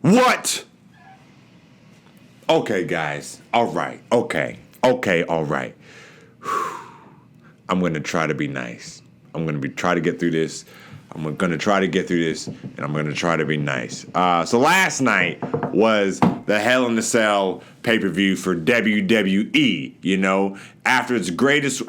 What? Okay, guys. All right. Okay, all right. I'm going to try to be nice. I'm going to try to get through this. I'm going to try to get through this, and I'm going to try to be nice. So last night was the Hell in a Cell pay-per-view for WWE. You know, after the greatest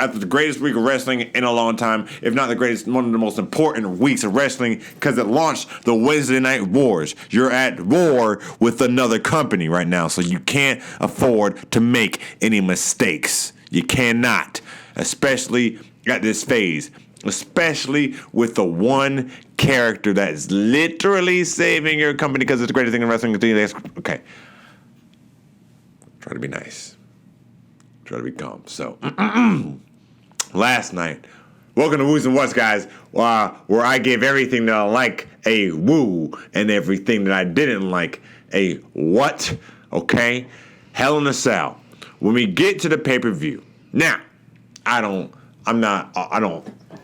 week of wrestling in a long time, if not the greatest, one of the most important weeks of wrestling, because it launched the Wednesday Night Wars. You're at war with another company right now, so you can't afford to make any mistakes. You cannot, especially at this phase. Especially with the one character that is literally saving your company because it's the greatest thing in wrestling. Okay. Try to be nice. Try to be calm. So, last night, welcome to Woos and What's, guys, where I give everything that I like a woo and everything that I didn't like a what. Okay? Hell in a Cell. When we get to the pay-per-view. Now, I don't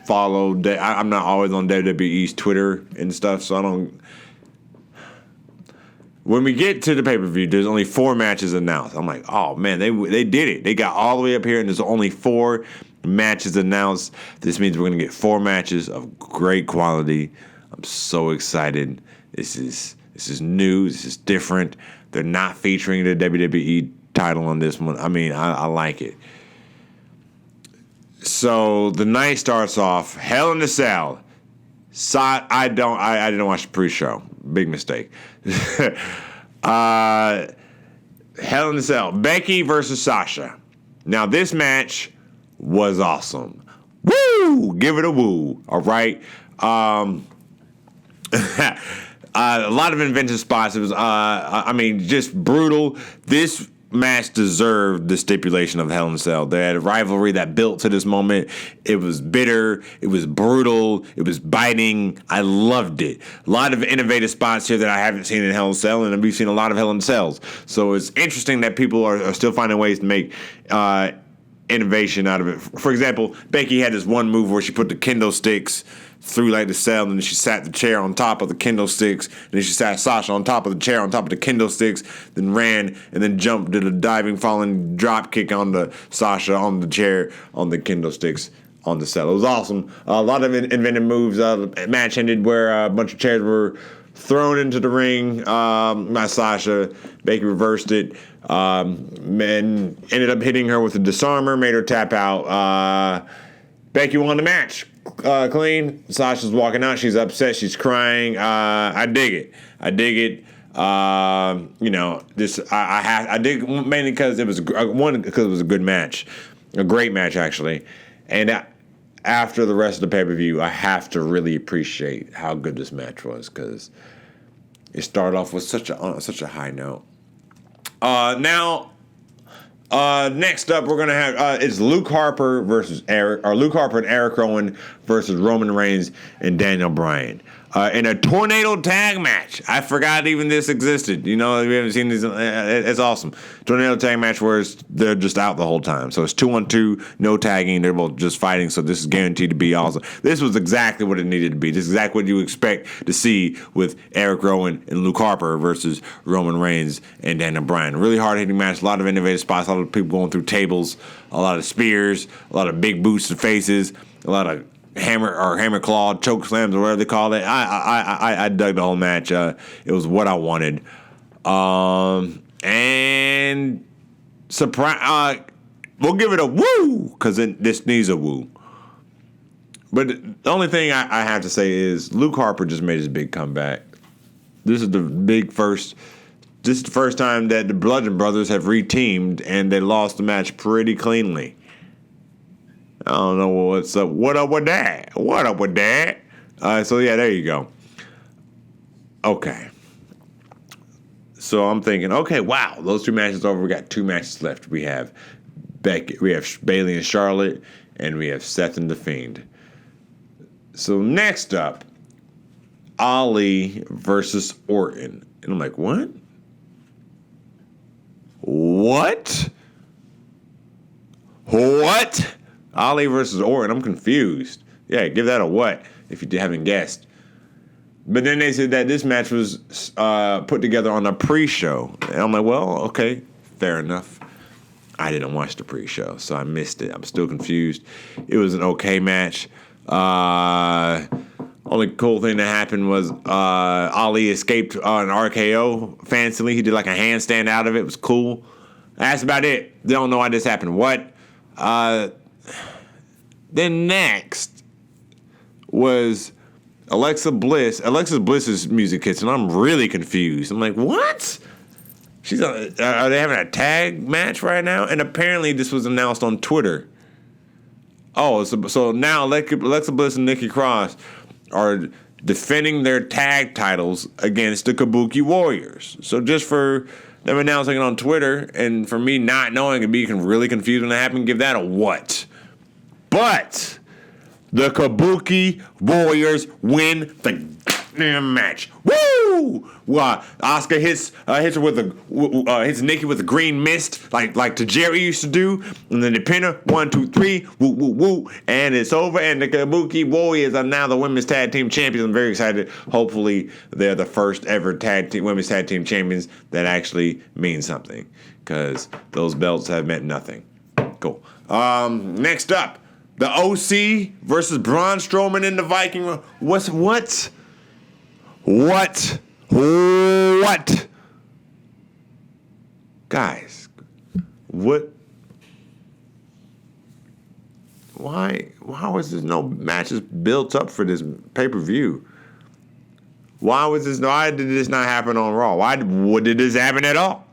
follow that. I'm not always on WWE's Twitter and stuff, so I don't. When we get to the pay-per-view, there's only 4 matches announced. I'm like, oh man, they did it. They got all the way up here, and there's only 4 matches announced. This means we're gonna get 4 matches of great quality. I'm so excited. This is new. This is different. They're not featuring the WWE title on this one. I mean, I like it. So the night starts off, Hell in a Cell. I didn't watch the pre-show. Big mistake. Hell in a Cell. Becky versus Sasha. Now this match was awesome. Woo! Give it a woo. All right. A lot of inventive spots. It was, just brutal. This match deserved the stipulation of Hell in a Cell. They had a rivalry that built to this moment. It was bitter. It was brutal. It was biting. I loved it. A lot of innovative spots here that I haven't seen in Hell in a Cell, and we've seen a lot of Hell in a Cells. So it's interesting that people are still finding ways to make innovation out of it. For example, Becky had this one move where she put the kendo sticks through like the cell, and then she sat the chair on top of the kendo sticks, and then she sat Sasha on top of the chair on top of the kendo sticks, then ran and then jumped, did a diving falling drop kick on the Sasha on the chair on the kendo sticks on the cell. It was awesome. A lot of inventive moves. Match ended where a bunch of chairs were thrown into the ring by Sasha. Becky reversed it. And ended up hitting her with a disarmer, made her tap out. Becky won the match clean. Sasha's walking out. She's upset. She's crying. I dig it. I dig mainly because it was because it was a good match, a great match actually, and after the rest of the pay-per-view, I have to really appreciate how good this match was because it started off with such a high note. Next up, we're gonna have it's Luke Harper and Eric Rowan versus Roman Reigns and Daniel Bryan in a tornado tag match. I forgot even this existed. You know, we haven't seen these. It's awesome. Tornado tag match where they're just out the whole time. So it's 2-on-2, no tagging. They're both just fighting. So this is guaranteed to be awesome. This was exactly what it needed to be. This is exactly what you expect to see with Eric Rowan and Luke Harper versus Roman Reigns and Daniel Bryan. Really hard-hitting match. A lot of innovative spots. A lot of people going through tables. A lot of spears. A lot of big boots to faces. A lot of hammer claw, choke slams, or whatever they call it. I dug the whole match. It was what I wanted. And surprise, we'll give it a woo because this needs a woo. But the only thing I have to say is Luke Harper just made his big comeback. This is the first time that the Bludgeon Brothers have reteamed and they lost the match pretty cleanly. I don't know what's up. What up with that? So yeah, there you go. Okay. So I'm thinking, okay, wow, those 2 matches over. We got 2 matches left. We have Bayley and Charlotte, and we have Seth and The Fiend. So next up, Ali versus Orton. And I'm like, what? What? Ali versus Orton. I'm confused. Yeah, give that a what if you haven't guessed. But then they said that this match was put together on a pre-show. And I'm like, well, okay, fair enough. I didn't watch the pre-show, so I missed it. I'm still confused. It was an okay match. Only cool thing that happened was Ali escaped an RKO fancily. He did like a handstand out of it. It was cool. That's about it. They don't know why this happened. What? Then next was Alexa Bliss. Alexa Bliss's music hits, and I'm really confused. I'm like, what? Are they having a tag match right now? And apparently this was announced on Twitter. Oh, so now Alexa Bliss and Nikki Cross are defending their tag titles against the Kabuki Warriors. So just for them announcing it on Twitter and for me not knowing and being really confused when it happened, give that a what? But the Kabuki Warriors win the goddamn match. Woo! Asuka hits her with hits Nikki with a green mist like Tajiri used to do, and then they pin her 1, 2, 3, woo woo woo, and it's over. And the Kabuki Warriors are now the women's tag team champions. I'm very excited. Hopefully, they're the first ever women's tag team champions that actually means something, because those belts have meant nothing. Cool. Next up, the OC versus Braun Strowman in the Viking. What? Guys, what? Why was there no matches built up for this pay-per-view? Why did this not happen on Raw? What did this happen at all?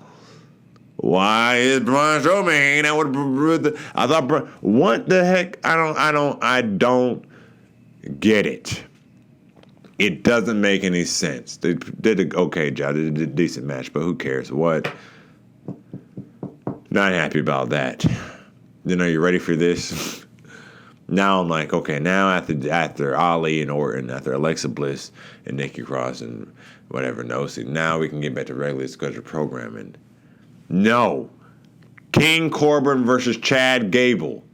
Why is Braun Strowman hanging out with I thought, what the heck? I don't get it. It doesn't make any sense. They did an okay job. They did a decent match, but who cares? What? Not happy about that. Then are you ready for this? Now I'm like, okay, now after Ali and Orton, after Alexa Bliss and Nikki Cross and whatever, now we can get back to regularly scheduled programming. No. King Corbin versus Chad Gable.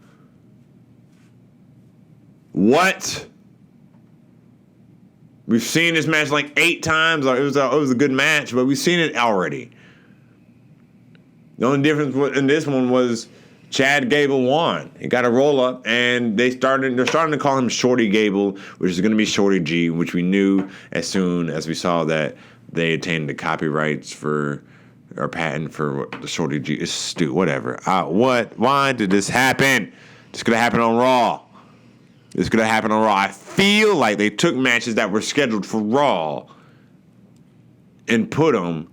What? We've seen this match like 8 times. It was a good match, but we've seen it already. The only difference in this one was Chad Gable won. He got a roll up, and they're starting to call him Shorty Gable, which is going to be Shorty G, which we knew as soon as we saw that they attained the copyrights for or patent for the Shorty G. It's stupid. Whatever. What? Why did this happen? This could have happened on Raw. I feel like they took matches that were scheduled for Raw and put them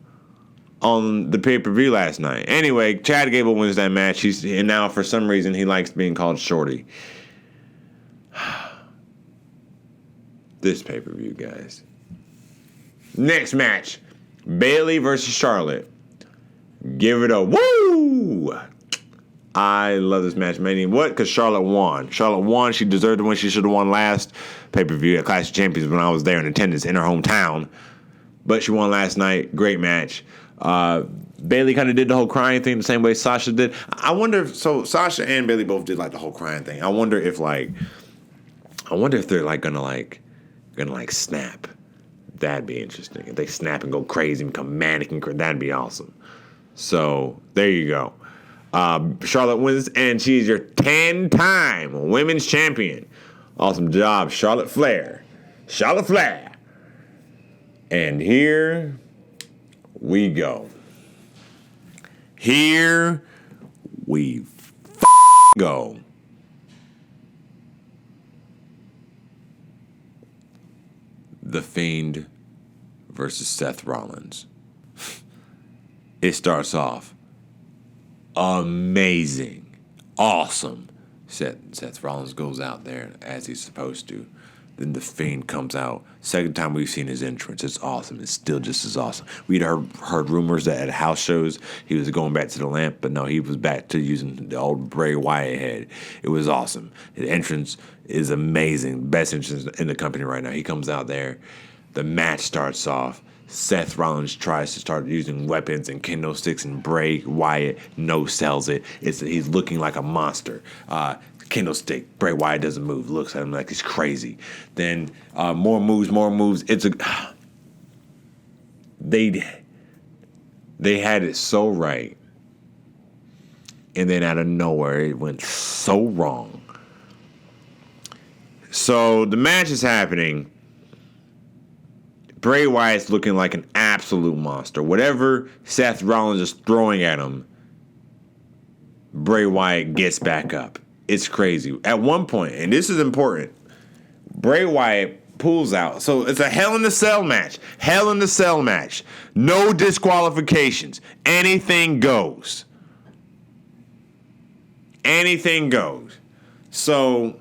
on the pay-per-view last night. Anyway, Chad Gable wins that match. And now for some reason he likes being called Shorty. This pay-per-view, guys. Next match, Bayley versus Charlotte. Give it a woo! I love this match, man. What? Because Charlotte won. She deserved to win. She should have won last pay-per-view at Clash of Champions when I was there in attendance in her hometown. But she won last night. Great match. Bayley kind of did the whole crying thing the same way Sasha did. I wonder if Sasha and Bayley both did like the whole crying thing. I wonder if they're gonna snap. That'd be interesting. If they snap and go crazy and become manic, that'd be awesome. So there you go. Charlotte wins, and she's your 10-time women's champion. Awesome job, Charlotte Flair. And here we go. Here we go. The Fiend versus Seth Rollins. It starts off amazing. Awesome. Seth Rollins goes out there as he's supposed to. Then the Fiend comes out. Second time we've seen his entrance. It's awesome. It's still just as awesome. We'd heard rumors that at house shows he was going back to the lamp, but no, he was back to using the old Bray Wyatt head. It was awesome. His entrance is amazing. Best entrance in the company right now. He comes out there. The match starts off. Seth Rollins tries to start using weapons and kendo sticks, and Bray Wyatt no-sells it. He's looking like a monster. Candlestick. Bray Wyatt doesn't move. Looks at him like he's crazy. Then more moves. It's a they had it so right, and then out of nowhere it went so wrong. So the match is happening. Bray Wyatt's looking like an absolute monster. Whatever Seth Rollins is throwing at him, Bray Wyatt gets back up. It's crazy. At one point, and this is important, Bray Wyatt pulls out. So it's a Hell in a Cell match. Hell in a Cell match. No disqualifications. Anything goes. Anything goes. So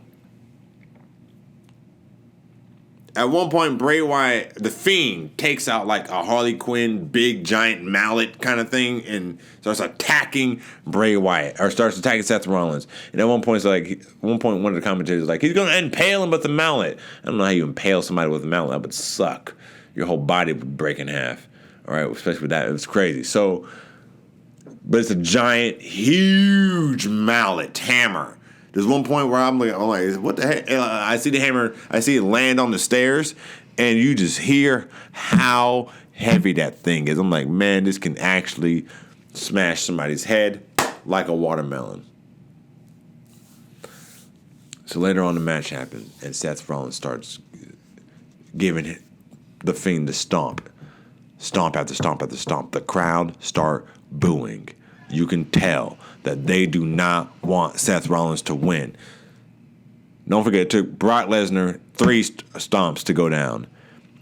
at one point, Bray Wyatt, the Fiend, takes out like a Harley Quinn big giant mallet kind of thing and starts attacking Bray Wyatt, or starts attacking Seth Rollins. And at one point, one of the commentators is like, he's going to impale him with the mallet. I don't know how you impale somebody with a mallet. That would suck. Your whole body would break in half. All right, especially with that. It was crazy. So, but it's a giant, huge mallet hammer. There's one point where I'm like, what the heck? I see the hammer, I see it land on the stairs, and you just hear how heavy that thing is. I'm like, man, this can actually smash somebody's head like a watermelon. So later on, the match happens, and Seth Rollins starts giving the Fiend the stomp. Stomp after stomp after stomp. The crowd start booing. You can tell that they do not want Seth Rollins to win. Don't forget, it took Brock Lesnar 3 stomps to go down.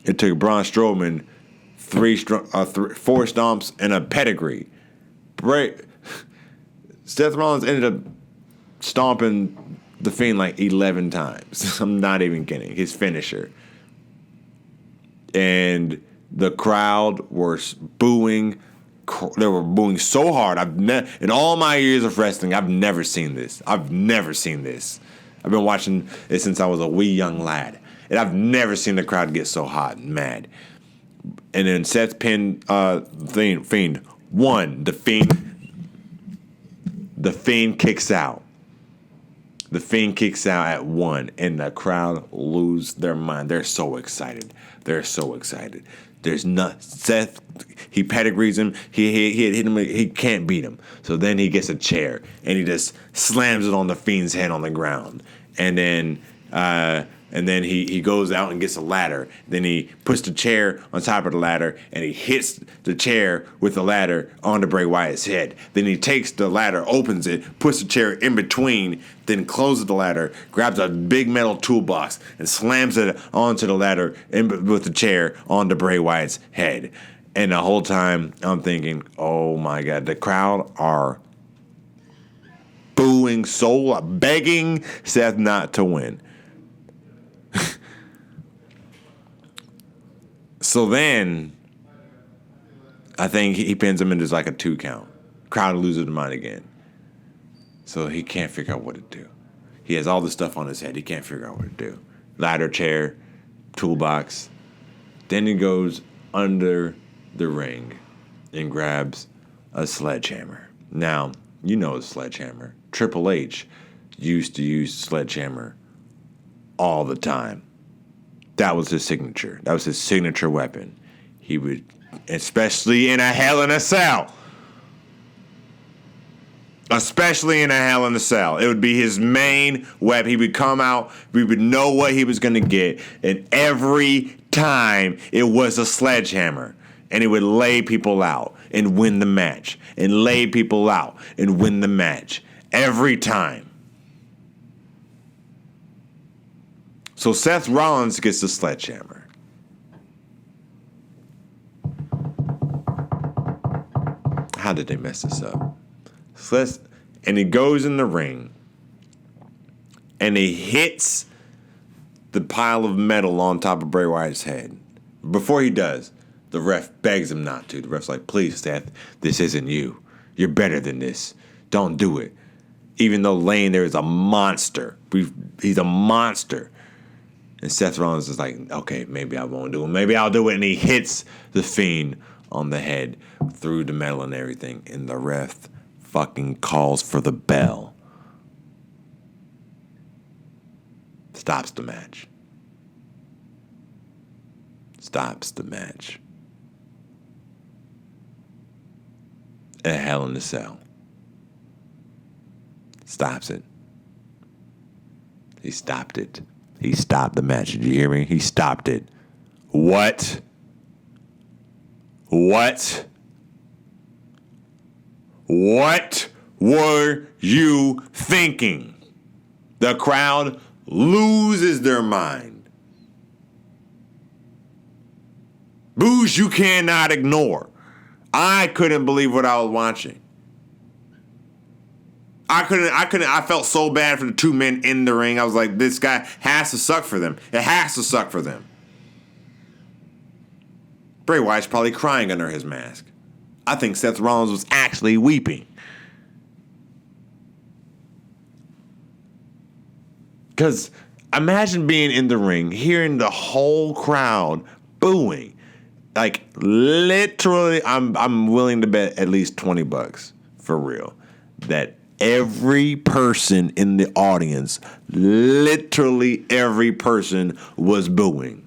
It took Braun Strowman 4 stomps and a pedigree. Seth Rollins ended up stomping the Fiend like 11 times. I'm not even kidding. His finisher. And the crowd were booing. They were booing so hard. In all my years of wrestling, I've never seen this. I've been watching it since I was a wee young lad, and I've never seen the crowd get so hot and mad. And then Seth pinned Fiend. The Fiend kicks out. The Fiend kicks out at 1, and the crowd lose their mind. They're so excited. There's not Seth. He pedigrees him. He had hit him. He can't beat him. So then he gets a chair and he just slams it on the Fiend's head on the ground. And then he goes out and gets a ladder. Then he puts the chair on top of the ladder and he hits the chair with the ladder onto Bray Wyatt's head. Then he takes the ladder, opens it, puts the chair in between, then closes the ladder, grabs a big metal toolbox and slams it onto the ladder with the chair onto Bray Wyatt's head. And the whole time I'm thinking, oh my God, the crowd are booing, begging Seth not to win. So then, I think he pins him into like a 2 count. Crowd loses their mind again. So he can't figure out what to do. He has all this stuff on his head. He can't figure out what to do. Ladder, chair, toolbox. Then he goes under the ring and grabs a sledgehammer. Now, you know a sledgehammer. Triple H used to use sledgehammer all the time. That was his signature. That was his signature weapon. He would, especially in a Hell in a Cell. Especially in a Hell in a Cell. It would be his main weapon. He would come out. We would know what he was going to get. And every time it was a sledgehammer. And he would lay people out and win the match. And lay people out and win the match. Every time. So Seth Rollins gets the sledgehammer. How did they mess this up? And he goes in the ring. And he hits the pile of metal on top of Bray Wyatt's head. Before he does, the ref begs him not to. The ref's like, please, Seth, this isn't you. You're better than this. Don't do it. Even though laying there is a monster. He's a monster. And Seth Rollins is like, okay, maybe I won't do it. Maybe I'll do it. And he hits the Fiend on the head through the metal and everything. And the ref fucking calls for the bell. stops the match. Stops the match. A Hell in a Cell. Stops it. He stopped it. He stopped the match. Did you hear me? He stopped it. What? What? What were you thinking? The crowd loses their mind. Boos you cannot ignore. I couldn't believe what I was watching. I felt so bad for the two men in the ring. I was like, this guy has to suck for them. It has to suck for them. Bray Wyatt's probably crying under his mask. I think Seth Rollins was actually weeping. Because imagine being in the ring, hearing the whole crowd booing. Like, literally, I'm willing to bet at least $20 for real that every person in the audience, literally every person was booing.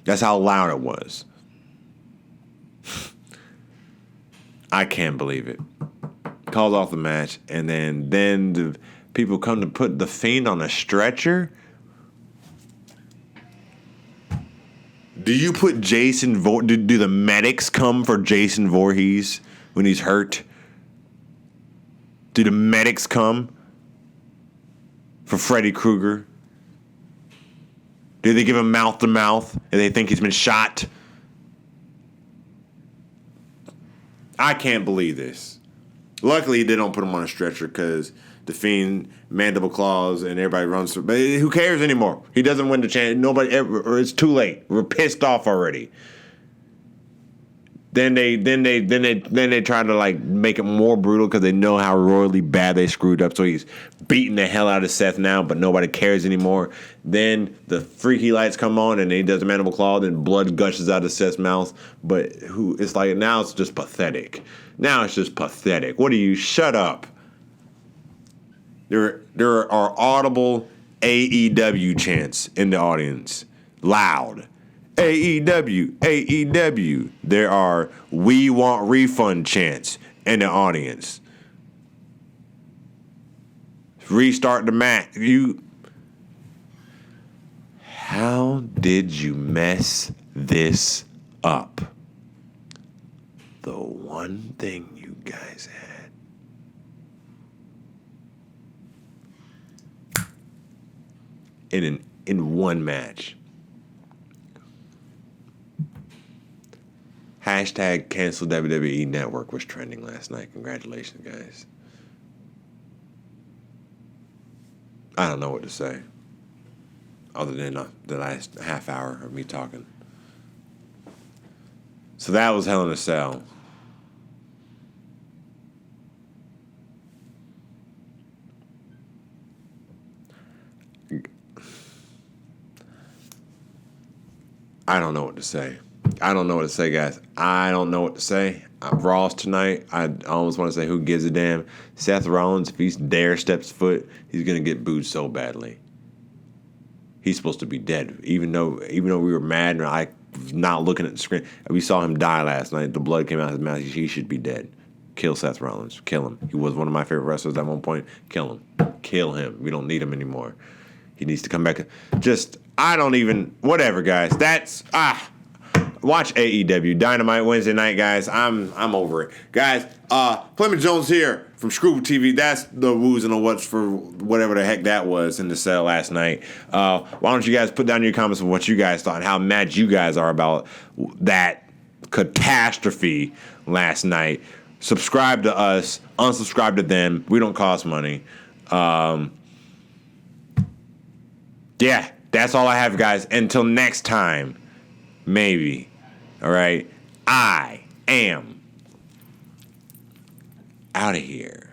That's how loud it was. I can't believe it. Calls off the match, and then the people come to put the Fiend on a stretcher. Do you put Jason do the medics come for Jason Voorhees when he's hurt? Do the medics come for Freddy Krueger? Do they give him mouth to mouth and they think he's been shot? I can't believe this. Luckily, they don't put him on a stretcher because the Fiend, mandible claws, and everybody runs through. But who cares anymore? He doesn't win the chance. Nobody ever. Or it's too late. We're pissed off already. Then they try to like make it more brutal because they know how royally bad they screwed up. So he's beating the hell out of Seth now, but nobody cares anymore. Then the freaky lights come on and he does a mandible claw, and blood gushes out of Seth's mouth. But it's like now it's just pathetic. Now it's just pathetic. What are you? Shut up. There are audible AEW chants in the audience. Loud. AEW, AEW. There are "We want refund" chants in the audience. Restart the match. How did you mess this up? The one thing you guys had in one match. Hashtag cancel WWE Network was trending last night. Congratulations, guys. I don't know what to say other than the last half hour of me talking. So that was Hell in a Cell. I don't know what to say. I don't know what to say, guys. I don't know what to say. Raw's tonight. I almost want to say who gives a damn. Seth Rollins, if he dare steps foot, he's going to get booed so badly. He's supposed to be dead. Even though we were mad and I was not looking at the screen. We saw him die last night. The blood came out of his mouth. He should be dead. Kill Seth Rollins. Kill him. He was one of my favorite wrestlers at one point. Kill him. Kill him. We don't need him anymore. He needs to come back. Whatever, guys. Watch AEW Dynamite Wednesday night, guys. I'm over it, guys. Clement Jones here from ScrewUp TV. That's the who's and the what's for whatever the heck that was in the cell last night. Why don't you guys put down your comments of what you guys thought and how mad you guys are about that catastrophe last night. Subscribe to us. Unsubscribe to them. We don't cost money. Yeah, that's all I have, guys. Until next time. Maybe. All right. I am out of here.